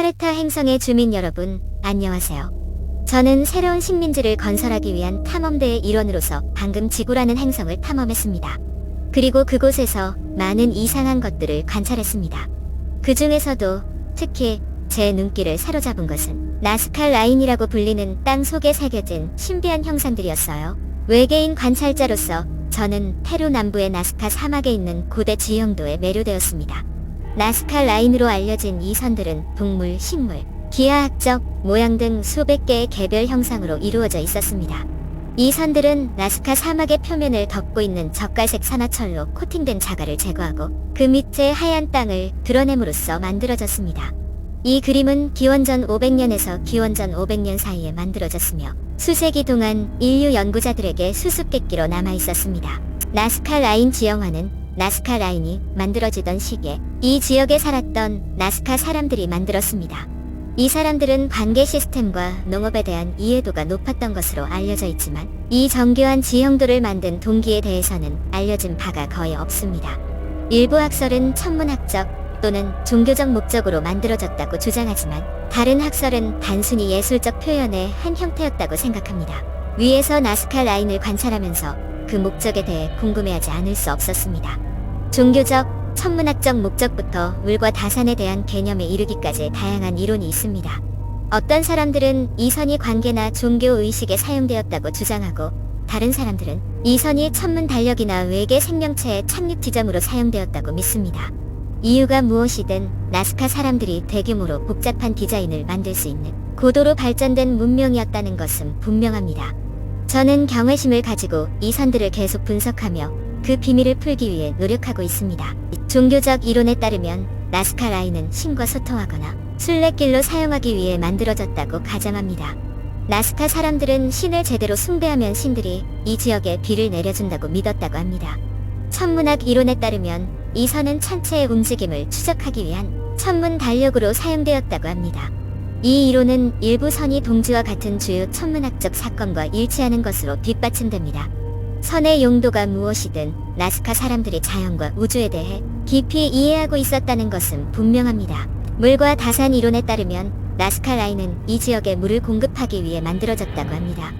타르타 행성의 주민 여러분, 안녕하세요. 저는 새로운 식민지를 건설하기 위한 탐험대의 일원으로서 방금 지구라는 행성을 탐험했습니다. 그리고 그곳에서 많은 이상한 것들을 관찰했습니다. 그 중에서도 특히 제 눈길을 사로잡은 것은 나스칼 라인이라고 불리는 땅 속에 새겨진 신비한 형상들이었어요. 외계인 관찰자로서 저는 페루 남부의 나스카 사막에 있는 고대 지형도에 매료되었습니다. 나스칼 라인으로 알려진 이 선들은 동물, 식물, 기하학적 모양 등 수백 개의 개별 형상으로 이루어져 있었습니다. 이 선들은 나스카 사막의 표면을 덮고 있는 젓갈색 산화철로 코팅된 자갈을 제거하고 그 밑에 하얀 땅을 드러냄으로써 만들어졌습니다. 이 그림은 기원전 500년에서 기원전 500년 사이에 만들어졌으며 수세기 동안 인류 연구자들에게 수수께끼로 남아있었습니다. 나스칼 라인 지형화는 나스카 라인이 만들어지던 시기에 이 지역에 살았던 나스카 사람들이 만들었습니다. 이 사람들은 관계 시스템과 농업에 대한 이해도가 높았던 것으로 알려져 있지만 이 정교한 지형도를 만든 동기에 대해서는 알려진 바가 거의 없습니다. 일부 학설은 천문학적 또는 종교적 목적으로 만들어졌다고 주장하지만 다른 학설은 단순히 예술적 표현의 한 형태였다고 생각합니다. 위에서 나스카 라인을 관찰하면서 그 목적에 대해 궁금해하지 않을 수 없었습니다. 종교적, 천문학적 목적부터 물과 다산에 대한 개념에 이르기까지 다양한 이론이 있습니다. 어떤 사람들은 이 선이 관계나 종교 의식에 사용되었다고 주장하고 다른 사람들은 이 선이 천문 달력이나 외계 생명체의 착륙 지점으로 사용되었다고 믿습니다. 이유가 무엇이든 나스카 사람들이 대규모로 복잡한 디자인을 만들 수 있는 고도로 발전된 문명이었다는 것은 분명합니다. 저는 경외심을 가지고 이 선들을 계속 분석하며 그 비밀을 풀기 위해 노력하고 있습니다. 종교적 이론에 따르면 나스카 라인은 신과 소통하거나 순례길로 사용하기 위해 만들어졌다고 가정합니다. 나스카 사람들은 신을 제대로 숭배하면 신들이 이 지역에 비를 내려준다고 믿었다고 합니다. 천문학 이론에 따르면 이 선은 천체의 움직임을 추적하기 위한 천문 달력으로 사용되었다고 합니다. 이 이론은 일부 선이 동지와 같은 주요 천문학적 사건과 일치하는 것으로 뒷받침됩니다. 선의 용도가 무엇이든 나스카 사람들이 자연과 우주에 대해 깊이 이해하고 있었다는 것은 분명합니다. 물과 다산 이론에 따르면 나스카 라인은 이 지역에 물을 공급하기 위해 만들어졌다고 합니다.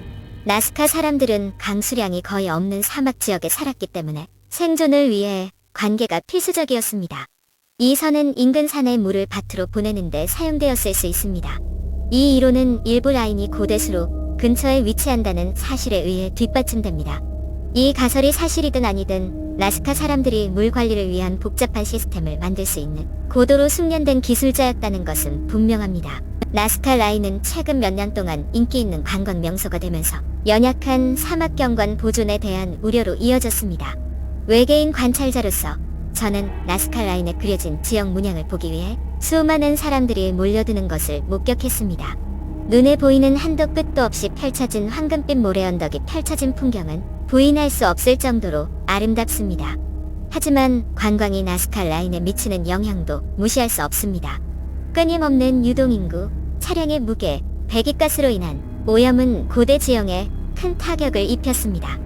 나스카 사람들은 강수량이 거의 없는 사막 지역에 살았기 때문에 생존을 위해 관계가 필수적이었습니다. 이 선은 인근 산의 물을 밭으로 보내는 데 사용되었을 수 있습니다. 이 이론은 일부 라인이 고대수로 근처에 위치한다는 사실에 의해 뒷받침됩니다. 이 가설이 사실이든 아니든 나스카 사람들이 물 관리를 위한 복잡한 시스템을 만들 수 있는 고도로 숙련된 기술자였다는 것은 분명합니다. 나스카 라인은 최근 몇 년 동안 인기 있는 관광 명소가 되면서 연약한 사막 경관 보존에 대한 우려로 이어졌습니다. 외계인 관찰자로서 저는 나스카 라인에 그려진 지역 문양을 보기 위해 수많은 사람들이 몰려드는 것을 목격했습니다. 눈에 보이는 한도 끝도 없이 펼쳐진 황금빛 모래 언덕이 펼쳐진 풍경은 부인할 수 없을 정도로 아름답습니다. 하지만 관광이 나스카 라인에 미치는 영향도 무시할 수 없습니다. 끊임없는 유동인구, 차량의 무게, 배기가스로 인한 오염은 고대 지형에 큰 타격을 입혔습니다.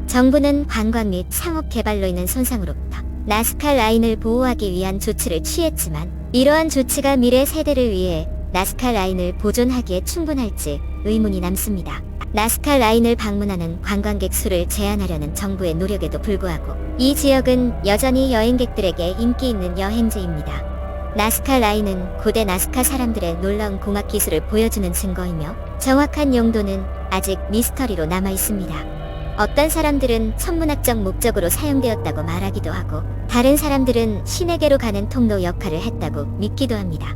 정부는 관광 및 상업 개발로 인한 손상으로부터 나스카 라인을 보호하기 위한 조치를 취했지만 이러한 조치가 미래 세대를 위해 나스카 라인을 보존하기에 충분할지 의문이 남습니다. 나스카 라인을 방문하는 관광객 수를 제한하려는 정부의 노력에도 불구하고 이 지역은 여전히 여행객들에게 인기 있는 여행지입니다. 나스카 라인은 고대 나스카 사람들의 놀라운 공학 기술을 보여주는 증거이며 정확한 용도는 아직 미스터리로 남아 있습니다. 어떤 사람들은 천문학적 목적으로 사용되었다고 말하기도 하고 다른 사람들은 신에게로 가는 통로 역할을 했다고 믿기도 합니다.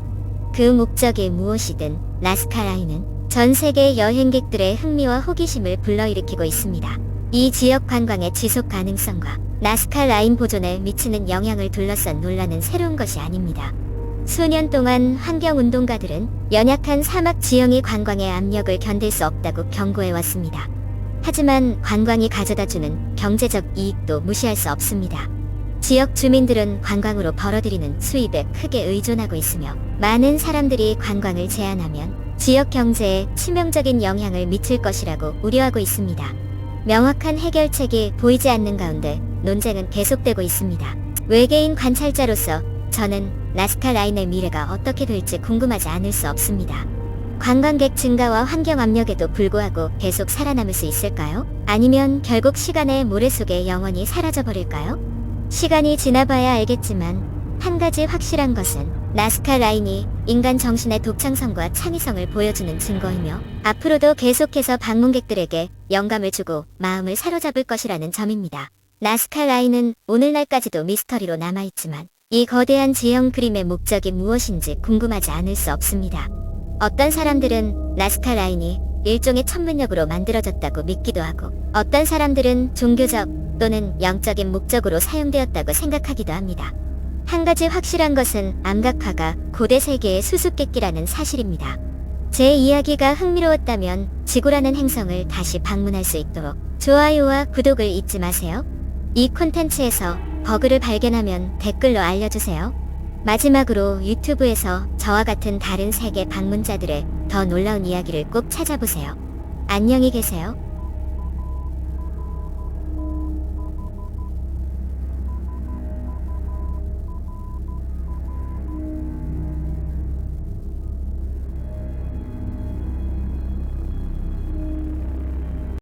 그 목적이 무엇이든 나스카 라인은 전 세계 여행객들의 흥미와 호기심을 불러일으키고 있습니다. 이 지역 관광의 지속 가능성과 나스카 라인 보존에 미치는 영향을 둘러싼 논란은 새로운 것이 아닙니다. 수년 동안 환경운동가들은 연약한 사막 지형이 관광의 압력을 견딜 수 없다고 경고해왔습니다. 하지만 관광이 가져다주는 경제적 이익도 무시할 수 없습니다. 지역 주민들은 관광으로 벌어들이는 수입에 크게 의존하고 있으며 많은 사람들이 관광을 제한하면 지역 경제에 치명적인 영향을 미칠 것이라고 우려하고 있습니다. 명확한 해결책이 보이지 않는 가운데 논쟁은 계속되고 있습니다. 외계인 관찰자로서 저는 나스카 라인의 미래가 어떻게 될지 궁금하지 않을 수 없습니다. 관광객 증가와 환경 압력에도 불구하고 계속 살아남을 수 있을까요? 아니면 결국 시간의 모래 속에 영원히 사라져버릴까요? 시간이 지나봐야 알겠지만 한 가지 확실한 것은 나스카 라인이 인간 정신의 독창성과 창의성을 보여주는 증거이며 앞으로도 계속해서 방문객들에게 영감을 주고 마음을 사로잡을 것이라는 점입니다. 나스카 라인은 오늘날까지도 미스터리로 남아있지만 이 거대한 지형 그림의 목적이 무엇인지 궁금하지 않을 수 없습니다. 어떤 사람들은 나스카 라인이 일종의 천문역으로 만들어졌다고 믿기도 하고 어떤 사람들은 종교적 또는 영적인 목적으로 사용되었다고 생각하기도 합니다. 한 가지 확실한 것은 암각화가 고대 세계의 수수께끼라는 사실입니다. 제 이야기가 흥미로웠다면 지구라는 행성을 다시 방문할 수 있도록 좋아요와 구독을 잊지 마세요. 이 콘텐츠에서 버그를 발견하면 댓글로 알려주세요. 마지막으로 유튜브에서 저와 같은 다른 세계 방문자들의 더 놀라운 이야기를 꼭 찾아보세요. 안녕히 계세요.